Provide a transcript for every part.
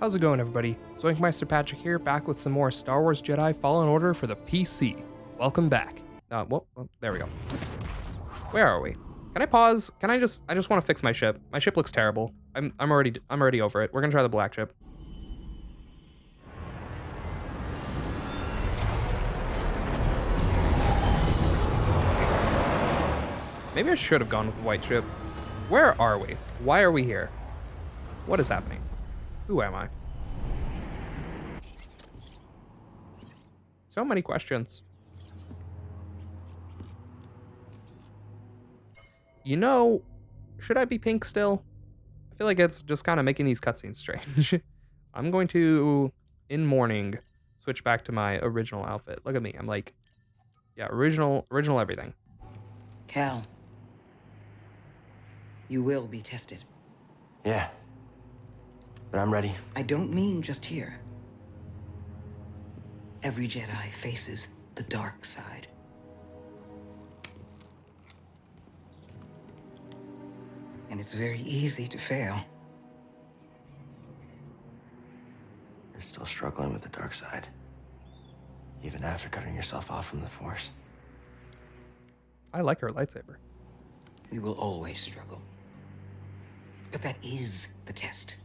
How's it going, everybody? ZoinkMeister Patrick here, back with some more Star Wars Jedi Fallen Order for the PC. Welcome back. There we go. Where are we? Can I pause? I just want to fix my ship. My ship looks terrible. I'm already over it. We're gonna try the black ship. Maybe I should have gone with the white ship. Where are we? Why are we here? What is happening? Who am I? So many questions. You know, should I be pink still? I feel like it's just kind of making these cutscenes strange. I'm going to, in mourning, switch back to my original outfit. Look at me. I'm like, yeah, original everything. Cal, you will be tested. Yeah, but I'm ready. I don't mean just here. Every Jedi faces the dark side. And it's very easy to fail. You're still struggling with the dark side, even after cutting yourself off from the Force. I like her lightsaber. We will always struggle. But that is the test.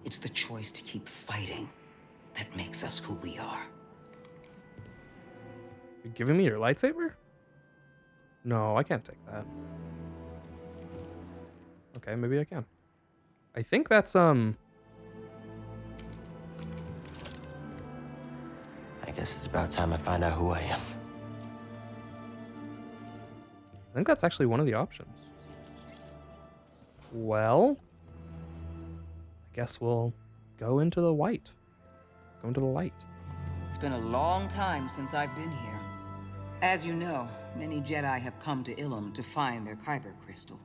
It's the choice to keep fighting that makes us who we are. You're giving me your lightsaber? No, I can't take that. Okay, maybe I can. I think that's, I guess it's about time I find out who I am. I think that's actually one of the options. Well, I guess we'll go into the white. Go into the light. It's been a long time since I've been here. As you know, many Jedi have come to Ilum to find their Kyber crystal.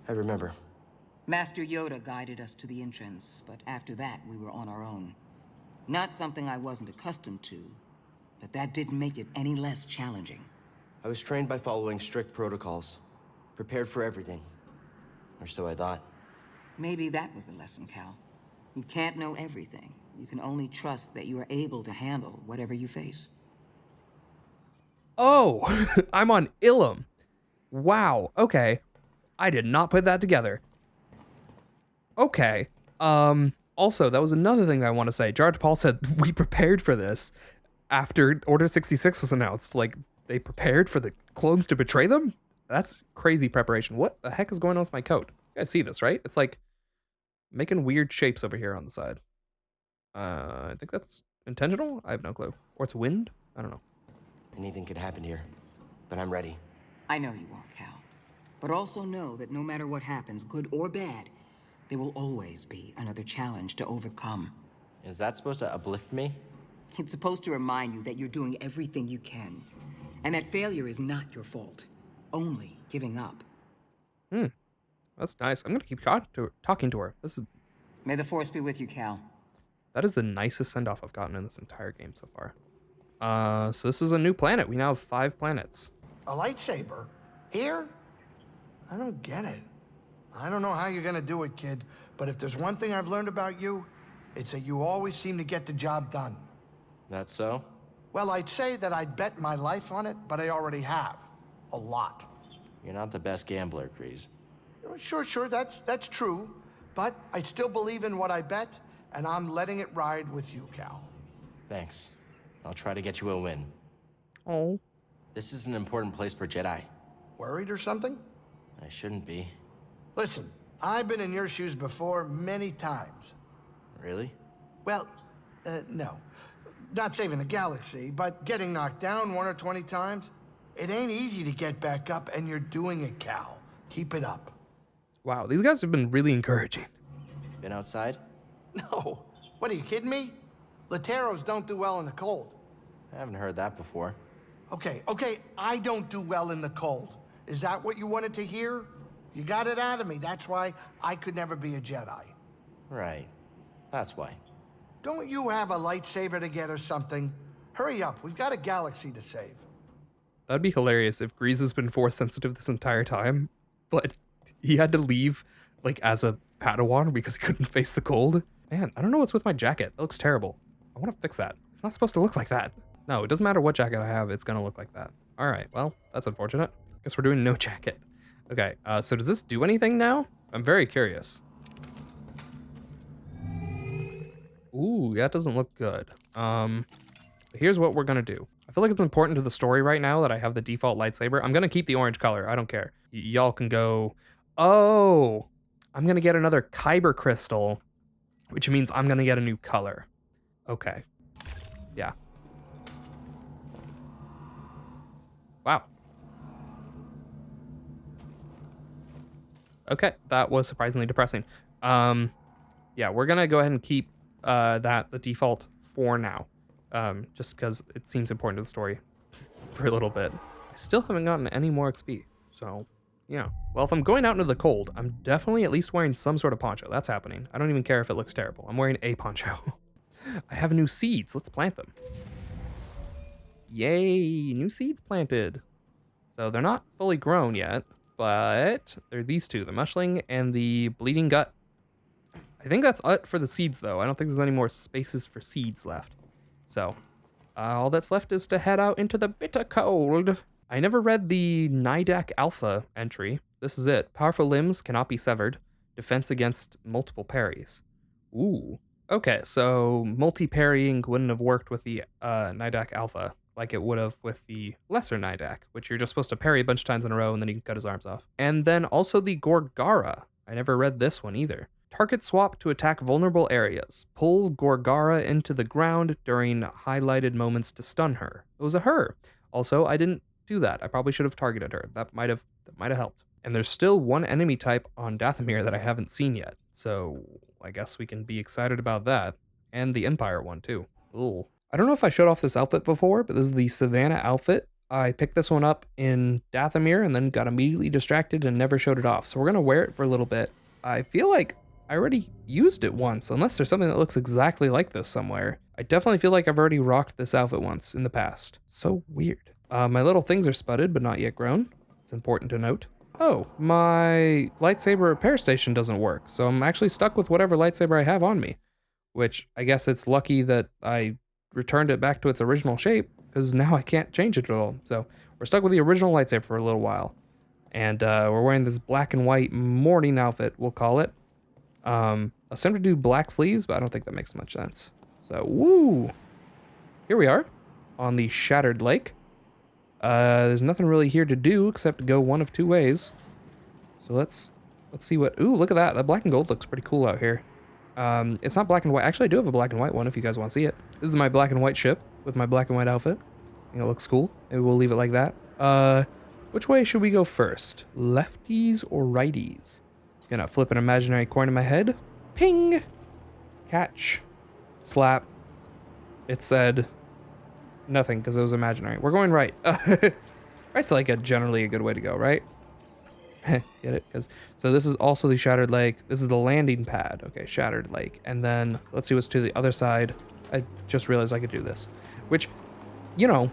I remember. Master Yoda guided us to the entrance, but after that, we were on our own. Not something I wasn't accustomed to, but that didn't make it any less challenging. I was trained by following strict protocols, prepared for everything. Or so I thought. Maybe that was the lesson, Cal. You can't know everything. You can only trust that you are able to handle whatever you face. Oh, I'm on Ilum. Wow, okay. I did not put that together. Okay. Also, that was another thing that I want to say. Jar Paul said we prepared for this after Order 66 was announced. Like, they prepared for the clones to betray them? That's crazy preparation. What the heck is going on with my coat? You guys see this, right? It's like making weird shapes over here on the side. I think that's intentional? I have no clue. Or it's wind? I don't know. Anything could happen here, but I'm ready. I know you won't, Cal. But also know that no matter what happens, good or bad, there will always be another challenge to overcome. Is that supposed to uplift me? It's supposed to remind you that you're doing everything you can, and that failure is not your fault, only giving up. That's nice. I'm gonna keep talking to her. This is May the Force be with you, Cal. that is the nicest send-off I've gotten in this entire game so far. So this is a new planet. We now have 5 planets. A lightsaber? Here? I don't get it. I don't know how you're gonna do it, kid, but if there's one thing I've learned about you, it's that you always seem to get the job done. That's so? Well, I'd say that I'd bet my life on it, but I already have. A lot. You're not the best gambler, Kreese. Sure, that's true. But I still believe in what I bet, and I'm letting it ride with you, Cal. Thanks. I'll try to get you a win. Oh. This is an important place for Jedi. Worried or something? I shouldn't be. Listen, I've been in your shoes before many times. Really? Well, no. Not saving the galaxy, but getting knocked down 1 or 20 times. It ain't easy to get back up, and you're doing it, Cal. Keep it up. Wow, these guys have been really encouraging. Been outside? No. What, are you kidding me? Lateros don't do well in the cold. I haven't heard that before. Okay, I don't do well in the cold. Is that what you wanted to hear? You got it out of me. That's why I could never be a Jedi. Right. That's why. Don't you have a lightsaber to get or something? Hurry up, we've got a galaxy to save. That'd be hilarious if Grease has been Force sensitive this entire time, but he had to leave like as a Padawan because he couldn't face the cold. Man, I don't know what's with my jacket. It looks terrible. I want to fix that. It's not supposed to look like that. No, it doesn't matter what jacket I have, it's gonna look like that. All right, well, that's unfortunate. Guess we're doing no jacket. Okay, so does this do anything now? I'm very curious. Ooh, that doesn't look good. Here's what we're gonna do. I feel like it's important to the story right now that I have the default lightsaber. I'm gonna keep the orange color, I don't care. Y'all can go, oh, I'm gonna get another Kyber crystal, which means I'm gonna get a new color. Okay, yeah. Wow. Okay, that was surprisingly depressing. Yeah, we're gonna go ahead and keep that the default for now, just because it seems important to the story for a little bit. I still haven't gotten any more XP, so yeah. Well, if I'm going out into the cold, I'm definitely at least wearing some sort of poncho. That's happening. I don't even care if it looks terrible. I'm wearing a poncho. I have new seeds. Let's plant them. Yay, new seeds planted. So they're not fully grown yet, but they're these two, the mushling and the bleeding gut. I think that's it for the seeds, though. I don't think there's any more spaces for seeds left. So all that's left is to head out into the bitter cold. I never read the Nidak Alpha entry. This is it. Powerful limbs cannot be severed. Defense against multiple parries. Ooh. Okay, so multi-parrying wouldn't have worked with the Nidak Alpha like it would have with the lesser Nidak, which you're just supposed to parry a bunch of times in a row and then you can cut his arms off. And then also the Gorgara. I never read this one either. Target swap to attack vulnerable areas. Pull Gorgara into the ground during highlighted moments to stun her. It was a her. Also, I didn't do that. I probably should have targeted her. That might have helped. And there's still one enemy type on Dathomir that I haven't seen yet. So I guess we can be excited about that. And the Empire one too. Ooh. I don't know if I showed off this outfit before, but this is the Savannah outfit. I picked this one up in Dathomir and then got immediately distracted and never showed it off. So we're gonna wear it for a little bit. I feel like I already used it once, unless there's something that looks exactly like this somewhere. I definitely feel like I've already rocked this outfit once in the past. So weird. My little things are spudded, but not yet grown. It's important to note. Oh, my lightsaber repair station doesn't work, so I'm actually stuck with whatever lightsaber I have on me. Which, I guess it's lucky that I returned it back to its original shape, because now I can't change it at all. So, we're stuck with the original lightsaber for a little while. And we're wearing this black and white morning outfit, we'll call it. I was tempted to do black sleeves, but I don't think that makes much sense. So, woo! Here we are, on the Shattered Lake. There's nothing really here to do except go one of two ways. So let's see what... Ooh, look at that. That black and gold looks pretty cool out here. It's not black and white. Actually, I do have a black and white one if you guys want to see it. This is my black and white ship with my black and white outfit. I think it looks cool. Maybe we'll leave it like that. Which way should we go first? Lefties or righties? Gonna flip an imaginary coin in my head. Ping! Catch. Slap. It said nothing because it was imaginary. We're going right. Right's like generally a good way to go, right? Get it? So this is also the Shattered Lake. This is the landing pad. Okay, Shattered Lake. And then let's see what's to the other side. I just realized I could do this. Which, you know.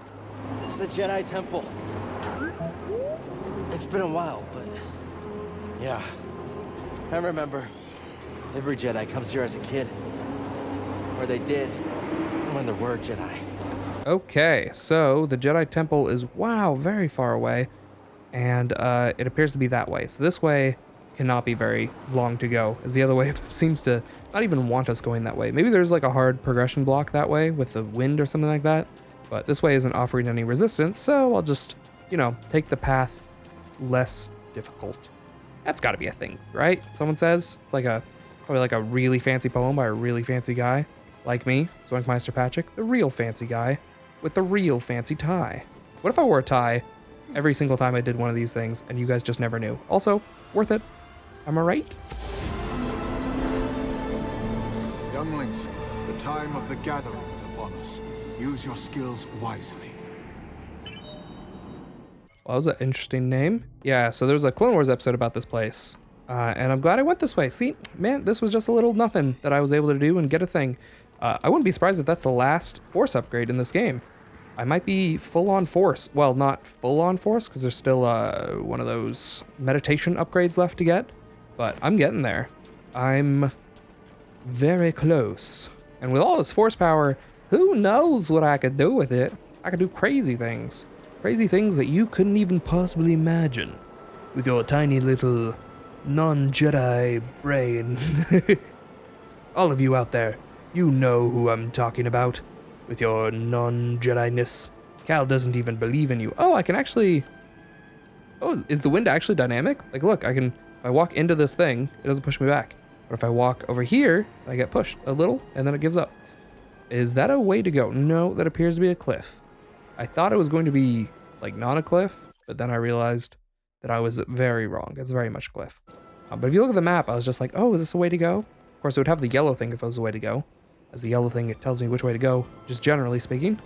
It's the Jedi Temple. It's been a while, but yeah. I remember every Jedi comes here as a kid. Or they did when there were Jedi. Okay, so the Jedi Temple is, wow, very far away. And it appears to be that way. So this way cannot be very long to go, as the other way seems to not even want us going that way. Maybe there's like a hard progression block that way with the wind or something like that. But this way isn't offering any resistance, so I'll just, you know, take the path less difficult. That's got to be a thing, right? Someone says. It's like probably like a really fancy poem by a really fancy guy. Like me, ZoinkMeister Patrick, the real fancy guy with the real fancy tie. What if I wore a tie every single time I did one of these things and you guys just never knew? Also, worth it. Am I right? Younglings, the time of the gathering is upon us. Use your skills wisely. Well, that was an interesting name. Yeah, so there's a Clone Wars episode about this place. And I'm glad I went this way. See, man, this was just a little nothing that I was able to do and get a thing. I wouldn't be surprised if that's the last Force upgrade in this game. I might be full-on Force. Well, not full-on Force, because there's still one of those meditation upgrades left to get. but I'm getting there. I'm very close. And with all this force power, who knows what I could do with it? I could do crazy things. Crazy things that you couldn't even possibly imagine with your tiny little non-Jedi brain. All of you out there, you know who I'm talking about with your non-Jedi-ness. Cal doesn't even believe in you. Oh, I can actually... Oh, is the wind actually dynamic? Like, look, I can... If I walk into this thing, it doesn't push me back. But if I walk over here, I get pushed a little, and then it gives up. Is that a way to go? No, that appears to be a cliff. I thought it was going to be, like, not a cliff, but then I realized that I was very wrong. It's very much a cliff. But if you look at the map, I was just like, oh, is this a way to go? Of course, it would have the yellow thing if it was a way to go. As the yellow thing, it tells me which way to go, just generally speaking.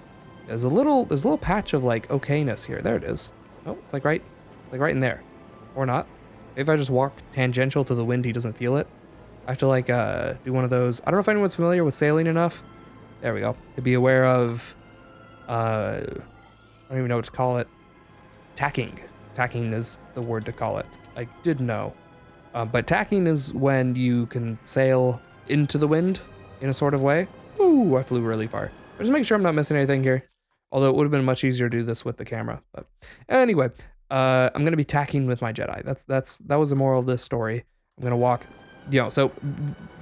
There's a little patch of, like, okayness here. There it is. Oh, it's like right in there. Or not. If I just walk tangential to the wind, he doesn't feel it. I have to, like, do one of those. I don't know if anyone's familiar with sailing enough. There we go. To be aware of, I don't even know what to call it. Tacking. Tacking is the word to call it. I did know. But tacking is when you can sail into the wind in a sort of way. Ooh, I flew really far. Just make sure I'm not missing anything here. Although it would have been much easier to do this with the camera. But anyway, I'm going to be tacking with my Jedi. That was the moral of this story. I'm going to walk, so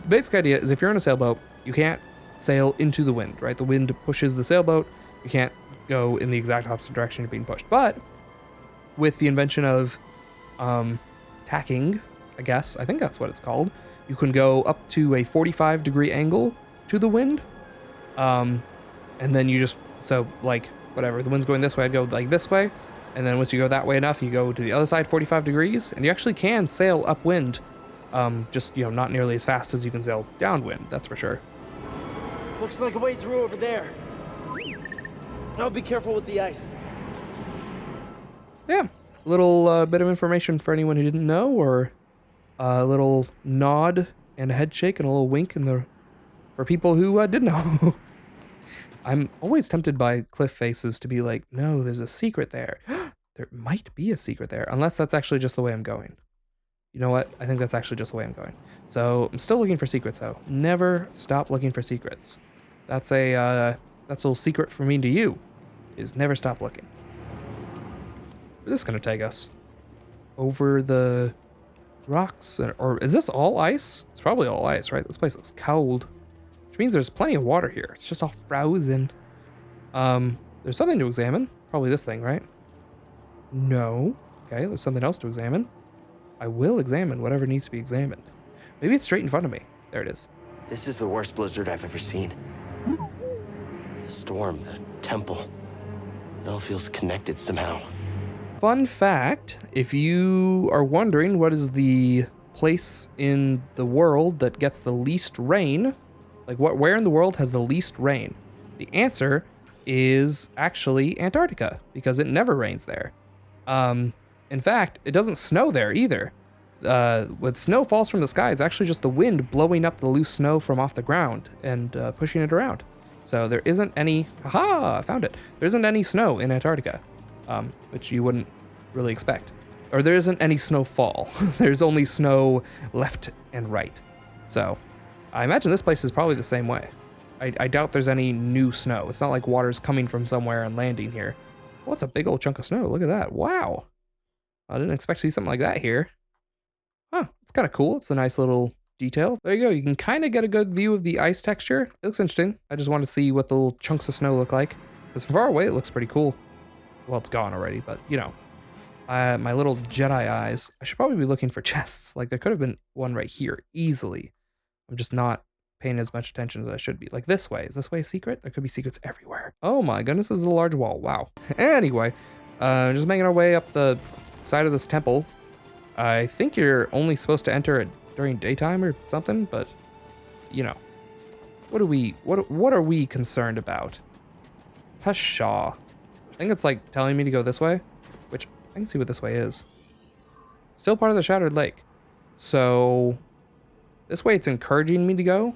basic idea is if you're in a sailboat, you can't sail into the wind, right? The wind pushes the sailboat. You can't go in the exact opposite direction you're being pushed. But with the invention of tacking, I think that's what it's called, you can go up to a 45-degree angle to the wind. And then you just, so like, whatever, the wind's going this way, I'd go like this way. And then once you go that way enough, you go to the other side 45 degrees, and you actually can sail upwind. Just, not nearly as fast as you can sail downwind, that's for sure. Looks like a way through over there. Now be careful with the ice. Yeah, a little bit of information for anyone who didn't know, or a little nod and a head shake and a little wink for people who did know. I'm always tempted by cliff faces to be like, no, there's a secret there. There might be a secret there, unless that's actually just the way I'm going. You know what? I think that's actually just the way I'm going. So I'm still looking for secrets, though. Never stop looking for secrets. That's a little secret from me to you, is never stop looking. Where's this gonna take us? Over the rocks? Or is this all ice? It's probably all ice, right? This place looks cold. Which means there's plenty of water here. It's just all frozen. There's something to examine. Probably this thing, right? No. Okay, there's something else to examine. I will examine whatever needs to be examined. Maybe it's straight in front of me. There it is. This is the worst blizzard I've ever seen. The storm, the temple. It all feels connected somehow. Fun fact, if you are wondering what is the place in the world that gets the least rain, like where in the world has the least rain? The answer is actually Antarctica, because it never rains there. In fact, it doesn't snow there either. When snow falls from the sky, it's actually just the wind blowing up the loose snow from off the ground and pushing it around. So there isn't any, I found it. There isn't any snow in Antarctica, which you wouldn't really expect. Or there isn't any snowfall. There's only snow left and right. So I imagine this place is probably the same way. I doubt there's any new snow. It's not like water's coming from somewhere and landing here. Well, it's a big old chunk of snow. Look at that. Wow. I didn't expect to see something like that here. Huh, it's kind of cool. It's a nice little detail. There you go. You can kind of get a good view of the ice texture. It looks interesting. I just want to see what the little chunks of snow look like. Because from far away, it looks pretty cool. Well, it's gone already, but my little Jedi eyes. I should probably be looking for chests. Like there could have been one right here easily. I'm just not paying as much attention as I should be. Like this way. Is this way a secret? There could be secrets everywhere. Oh my goodness, this is a large wall. Wow. Anyway, just making our way up the side of this temple. I think you're only supposed to enter it during daytime or something, but what are we concerned about? Pshaw. I think it's like telling me to go this way, which I can see what this way is. Still part of the Shattered Lake. So this way it's encouraging me to go,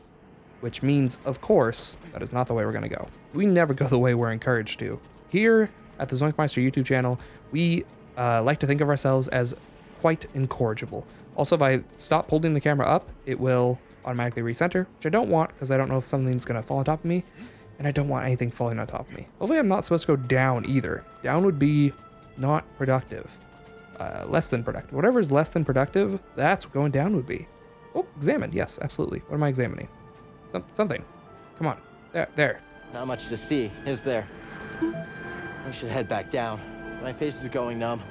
which means, of course, that is not the way we're going to go. We never go the way we're encouraged to. Here at the ZoinkMeister YouTube channel, we like to think of ourselves as quite incorrigible. Also, if I stop holding the camera up, it will automatically recenter, which I don't want because I don't know if something's gonna fall on top of me, and I don't want anything falling on top of me. Hopefully I'm not supposed to go down either. Down would be not productive. Less than productive. Whatever is less than productive, that's what going down would be. Oh, examine. Yes, absolutely. What am I examining? Something. Come on. There. Not much to see, is there? I should head back down. My face is going numb.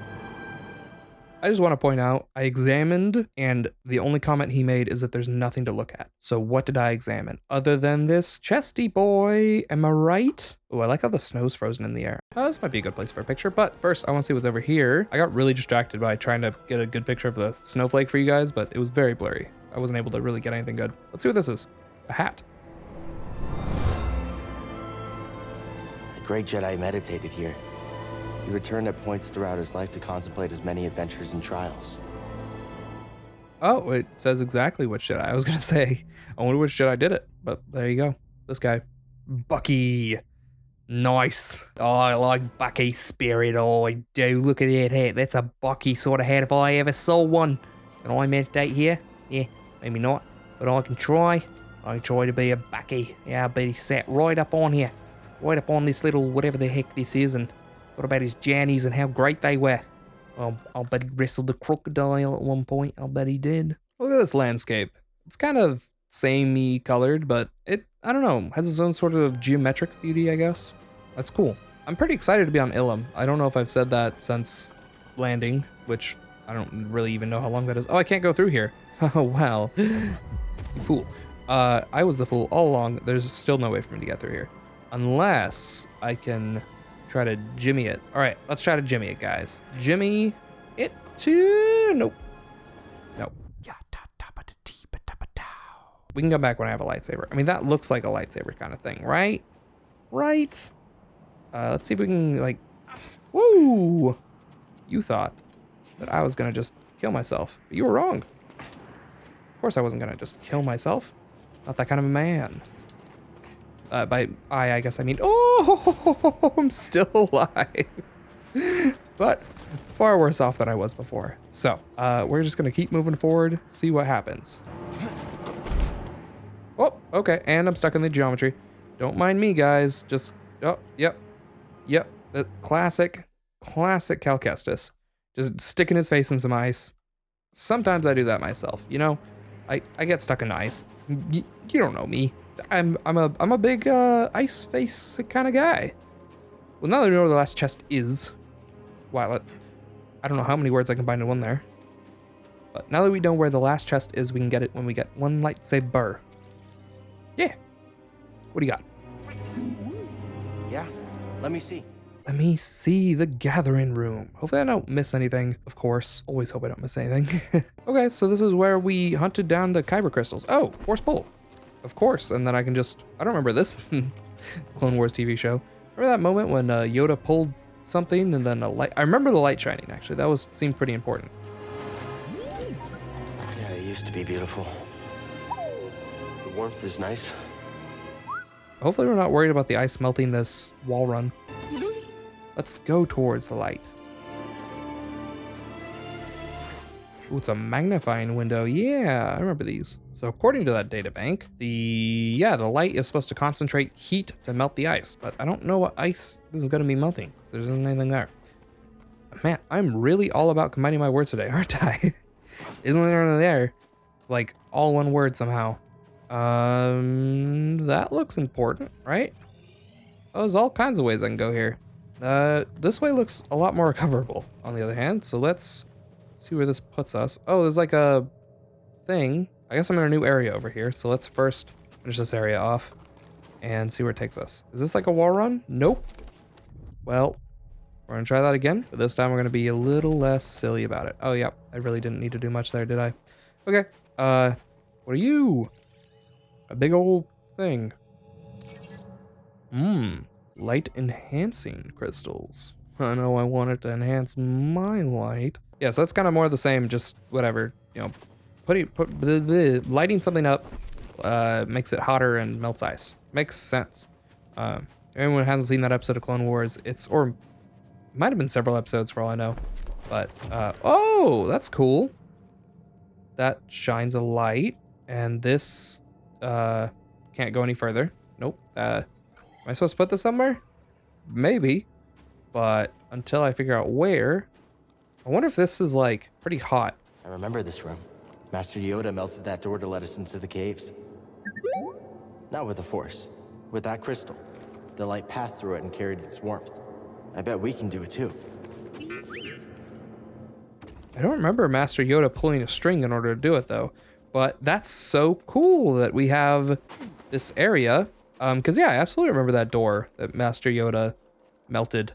I just want to point out, I examined, and the only comment he made is that there's nothing to look at. So what did I examine? Other than this chesty boy, am I right? Oh, I like how the snow's frozen in the air. Oh, this might be a good place for a picture, but first I want to see what's over here. I got really distracted by trying to get a good picture of the snowflake for you guys, but it was very blurry. I wasn't able to really get anything good. Let's see what this is. A hat. A great Jedi meditated here. He returned at points throughout his life to contemplate his many adventures and trials. Oh, it says exactly which Jedi. I was going to say, I wonder which Jedi did it, but there you go. This guy. Bucky. Nice. Oh, I like Bucky's spirit. Oh, I do. Look at that hat. That's a Bucky sort of hat if I ever saw one. Can I meditate here? Yeah, maybe not, but I can try. I can try to be a Bucky. Yeah, I bet he sat right up on here. Right up on this little whatever the heck this is, and what about his jannies and how great they were? I'll bet he wrestled the crocodile at one point. I'll bet he did. Look at this landscape. It's kind of samey colored, but I don't know, has its own sort of geometric beauty, I guess. That's cool. I'm pretty excited to be on Ilum. I don't know if I've said that since landing, which I don't really even know how long that is. Oh, I can't go through here. Oh, well. You fool. I was the fool all along. There's still no way for me to get through here. Unless I can try to jimmy it. All right, let's try to jimmy it, guys. Jimmy it to... Nope. We can come back when I have a lightsaber. I mean, that looks like a lightsaber kind of thing, right? Right? Let's see if we can, like... Woo! You thought that I was going to just kill myself. But you were wrong. Of course I wasn't going to just kill myself. Not that kind of a man. By I guess I mean, oh, I'm still alive. But far worse off than I was before. So, we're just going to keep moving forward, see what happens. Oh, okay, and I'm stuck in the geometry. Don't mind me, guys. Just, oh, yep. The classic Cal Kestis. Just sticking his face in some ice. Sometimes I do that myself, you know? I get stuck in ice. You don't know me. I'm a big ice face kind of guy. Well, now that we know where the last chest is, wow, I don't know how many words I combined in one there. But now that we know where the last chest is, we can get it when we get one lightsaber. Yeah. What do you got? Yeah, let me see. Let me see the gathering room. Hopefully I don't miss anything, of course. Always hope I don't miss anything. Okay, so this is where we hunted down the Kyber crystals. Oh, Force Pull. Of course, and then I can just... I don't remember this. Clone Wars TV show. Remember that moment when Yoda pulled something and then a light... I remember the light shining, actually. That seemed pretty important. Yeah, it used to be beautiful. The warmth is nice. Hopefully we're not worried about the ice melting this wall run. Let's go towards the light. Ooh, it's a magnifying window. Yeah, I remember these. So according to that data bank, the light is supposed to concentrate heat to melt the ice, but I don't know what ice this is going to be melting because there isn't anything there. Man, I'm really all about combining my words today, aren't I? Isn't there anything there? Like all one word somehow. That looks important, right? Oh, there's all kinds of ways I can go here. This way looks a lot more recoverable, on the other hand, so let's see where this puts us. Oh, there's like a thing. I guess I'm in a new area over here, so let's first finish this area off and see where it takes us. Is this like a wall run? Nope. Well, we're gonna try that again, but this time we're gonna be a little less silly about it. Oh, yeah, I really didn't need to do much there, did I? Okay, what are you? A big old thing. Light enhancing crystals. I know I wanted to enhance my light. Yeah, so that's kind of more of the same, just whatever, you know, lighting something up makes it hotter and melts ice. Makes sense. Anyone who hasn't seen that episode of Clone Wars, or it might have been several episodes for all I know, but oh, that's cool. that shines a light, and this can't go any further. Nope. Am I supposed to put this somewhere? Maybe, but until I figure out where, I wonder if this is like pretty hot. I remember this room. Master Yoda melted that door to let us into the caves. Not with the Force, with that crystal. The light passed through it and carried its warmth. I bet we can do it too. I don't remember Master Yoda pulling a string in order to do it though, but that's so cool that we have this area. Cause yeah, I absolutely remember that door that Master Yoda melted.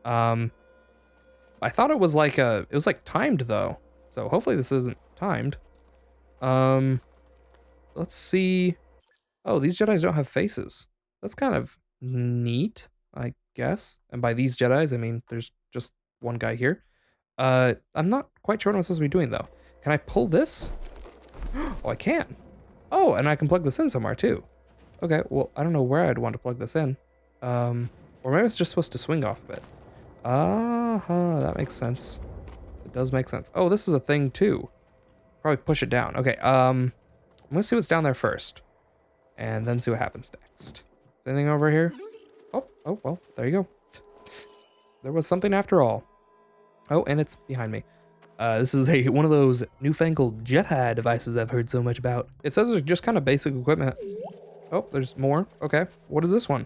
I thought it was like timed though. So hopefully this isn't timed. Let's see. Oh, these Jedis don't have faces. That's kind of neat, I guess. And by these Jedis, I mean there's just one guy here. I'm not quite sure what I'm supposed to be doing though. Can I pull this? Oh, I can. Oh, and I can plug this in somewhere too. Okay, well, I don't know where I'd want to plug this in. Or maybe it's just supposed to swing off of it. That makes sense. It does make sense. Oh, this is a thing too. Probably push it down. Okay, I'm gonna see what's down there first. And then see what happens next. Is anything over here? Oh, well, there you go. There was something after all. Oh, and it's behind me. This is one of those newfangled Jedi devices I've heard so much about. It says it's just kind of basic equipment. Oh, there's more. Okay, what is this one?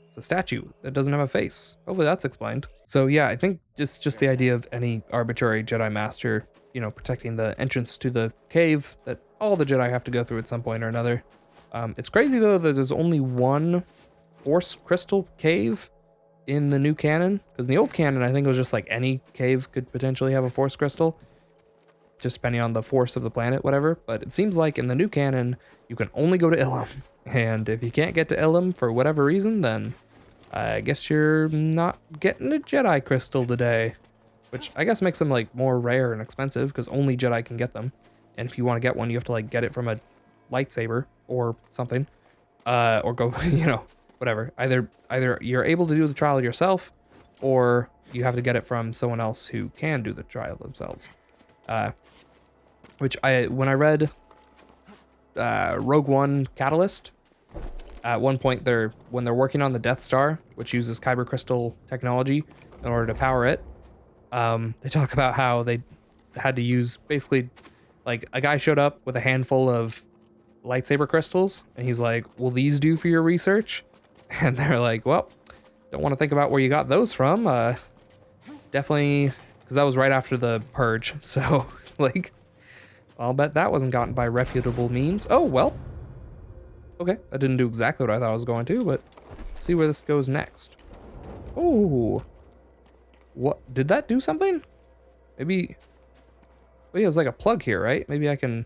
It's a statue that doesn't have a face. Hopefully that's explained. So yeah, I think just the idea of any arbitrary Jedi Master, you know, protecting the entrance to the cave that all the Jedi have to go through at some point or another. It's crazy though that there's only one Force Crystal cave in the new canon, because in the old canon I think it was just like any cave could potentially have a Force Crystal, just depending on the force of the planet, whatever. But it seems like in the new canon you can only go to Ilum, and if you can't get to Ilum for whatever reason, then I guess you're not getting a Jedi Crystal today, which I guess makes them like more rare and expensive because only Jedi can get them. And if you want to get one, you have to like get it from a lightsaber or something, or go, you know, whatever. Either you're able to do the trial yourself, or you have to get it from someone else who can do the trial themselves. Which when I read Rogue One Catalyst, at one point when they're working on the Death Star, which uses Kyber crystal technology in order to power it, they talk about how they had to use basically like a guy showed up with a handful of lightsaber crystals and he's like, will these do for your research? And they're like, well, don't want to think about where you got those from. It's definitely, because that was right after the purge. So like, I'll bet that wasn't gotten by reputable means. Oh, well. Okay, I didn't do exactly what I thought I was going to, but let's see where this goes next. Oh, what, did that do something? Maybe, well, yeah, it's like a plug here, right? Maybe I can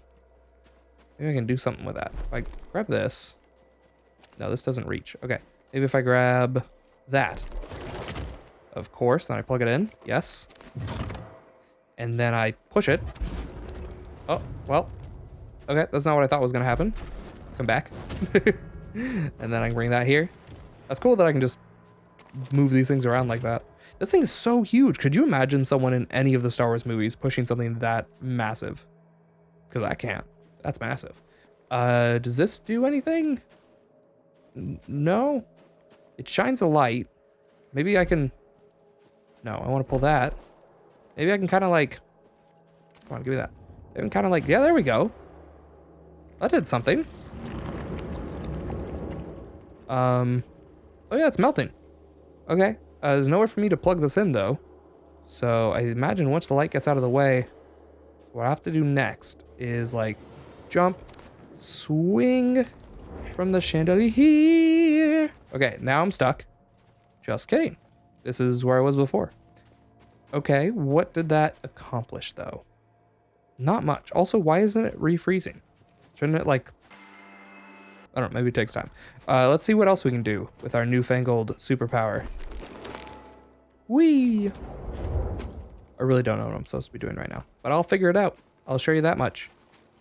do something with that. If I grab this. No, this doesn't reach. Okay, maybe if I grab that. Of course, then I plug it in. Yes. And then I push it. Oh, well. Okay, that's not what I thought was going to happen. Come back. And then I can bring that here. That's cool that I can just move these things around like that. This thing is so huge. Could you imagine someone in any of the Star Wars movies pushing something that massive? Because I can't. That's massive. Does this do anything? No. It shines a light. Maybe I can... No, I want to pull that. Maybe I can kind of like... Come on, give me that. I can kind of like... Yeah, there we go. That did something. Oh yeah, it's melting. Okay. There's nowhere for me to plug this in though. So I imagine once the light gets out of the way, what I have to do next is like jump, swing from the chandelier. Okay, now I'm stuck. Just kidding. This is where I was before. Okay, what did that accomplish though? Not much. Also, why isn't it refreezing? Shouldn't it like... I don't know, maybe it takes time. Let's see what else we can do with our newfangled superpower. Whee! I really don't know what I'm supposed to be doing right now, but I'll figure it out. I'll show you that much.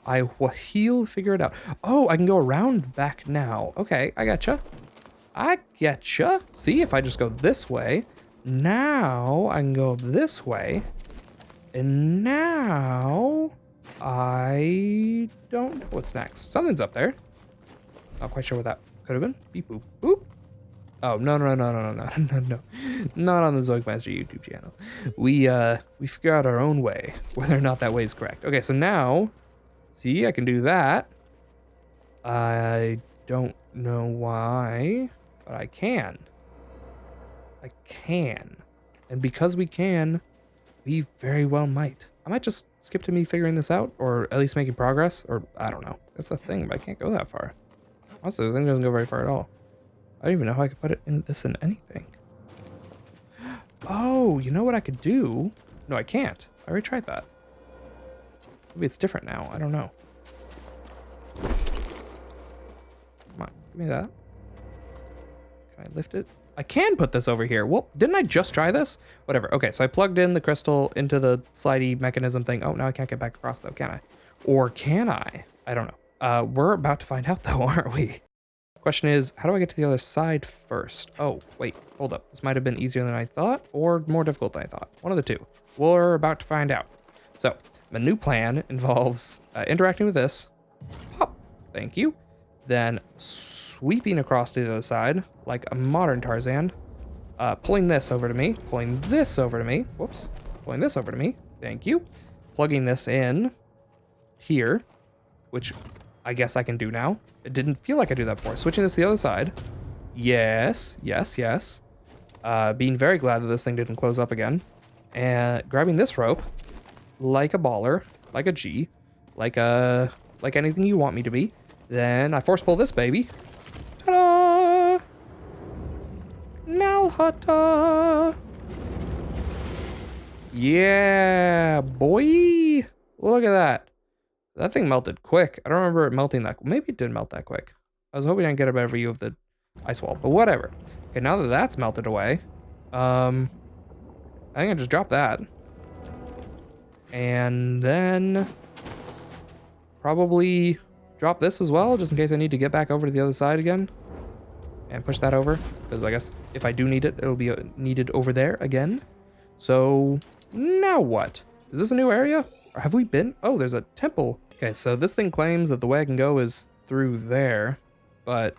I will figure it out. Oh, I can go around back now. Okay, I gotcha. I getcha. See, if I just go this way, now I can go this way. And now I don't know what's next. Something's up there. Not quite sure what that could have been. Beep boop boop. Oh, no. Not on the ZoinkMeister YouTube channel. We figure out our own way, whether or not that way is correct. Okay, so now, see, I can do that. I don't know why, but I can. I can. And because we can, we very well might. I might just skip to me figuring this out, or at least making progress, or I don't know. That's the thing, but I can't go that far. Also, this thing doesn't go very far at all. I don't even know how I could put it in this in anything. Oh, you know what I could do? No, I can't. I already tried that. Maybe it's different now. I don't know. Come on, give me that. Can I lift it? I can put this over here. Well, didn't I just try this? Whatever. Okay, so I plugged in the crystal into the slidey mechanism thing. Oh, now I can't get back across though, can I? Or can I? I don't know. We're about to find out though, aren't we? Question is, how do I get to the other side first? Oh, wait, hold up. This might have been easier than I thought, or more difficult than I thought. One of the two. We're about to find out. So, my new plan involves interacting with this. Pop. Thank you. Then sweeping across to the other side, like a modern Tarzan. Pulling this over to me. Pulling this over to me. Whoops. Pulling this over to me. Thank you. Plugging this in here, which I guess I can do now. It didn't feel like I do that before. Switching this to the other side. Yes. Being very glad that this thing didn't close up again. And grabbing this rope like a baller, like a G, like anything you want me to be. Then I force pull this baby. Ta-da! Nalhata! Yeah, boy! Look at that. That thing melted quick. I don't remember it melting that. Maybe it did melt that quick. I was hoping I'd get a better view of the ice wall, but whatever. Okay, now that that's melted away, I think I just dropped that. And then probably drop this as well, just in case I need to get back over to the other side again. And push that over, because I guess if I do need it, it'll be needed over there again. So now what? Is this a new area? Or have we been? Oh, there's a temple. Okay, so this thing claims that the way I can go is through there, but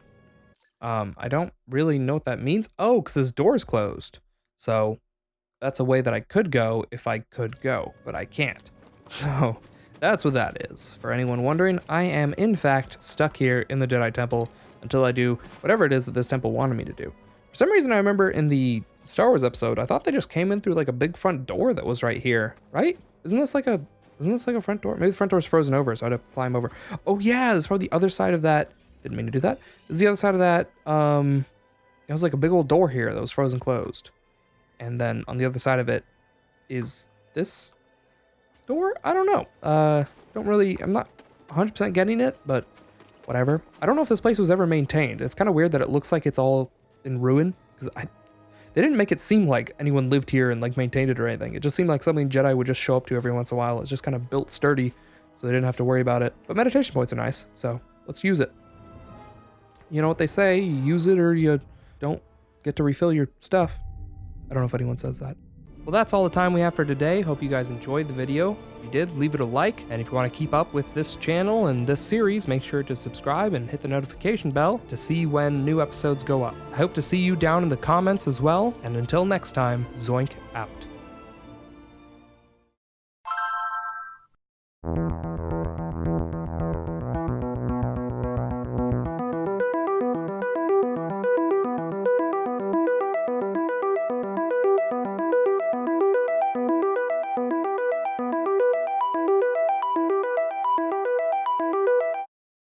I don't really know what that means. Oh, because this door is closed. So that's a way that I could go if I could go, but I can't. So that's what that is. For anyone wondering, I am in fact stuck here in the Jedi Temple until I do whatever it is that this temple wanted me to do. For some reason, I remember in the Star Wars episode, I thought they just came in through like a big front door that was right here, right? Isn't this like a front door? Maybe the front door is frozen over, so I had to climb over. Oh yeah, this is probably the other side of that. Didn't mean to do that. This is the other side of that. It was like a big old door here that was frozen closed. And then on the other side of it is this door? I don't know. I'm not 100% getting it, but whatever. I don't know if this place was ever maintained. It's kind of weird that it looks like it's all in ruin, because they didn't make it seem like anyone lived here and like maintained it or anything. It just seemed like something Jedi would just show up to every once in a while. It's just kind of built sturdy, so they didn't have to worry about it. But meditation points are nice, so let's use it. You know what they say, you use it or you don't get to refill your stuff. I don't know if anyone says that. Well, that's all the time we have for today. Hope you guys enjoyed the video. If you did, leave it a like. And if you want to keep up with this channel and this series, make sure to subscribe and hit the notification bell to see when new episodes go up. I hope to see you down in the comments as well. And until next time, Zoink out.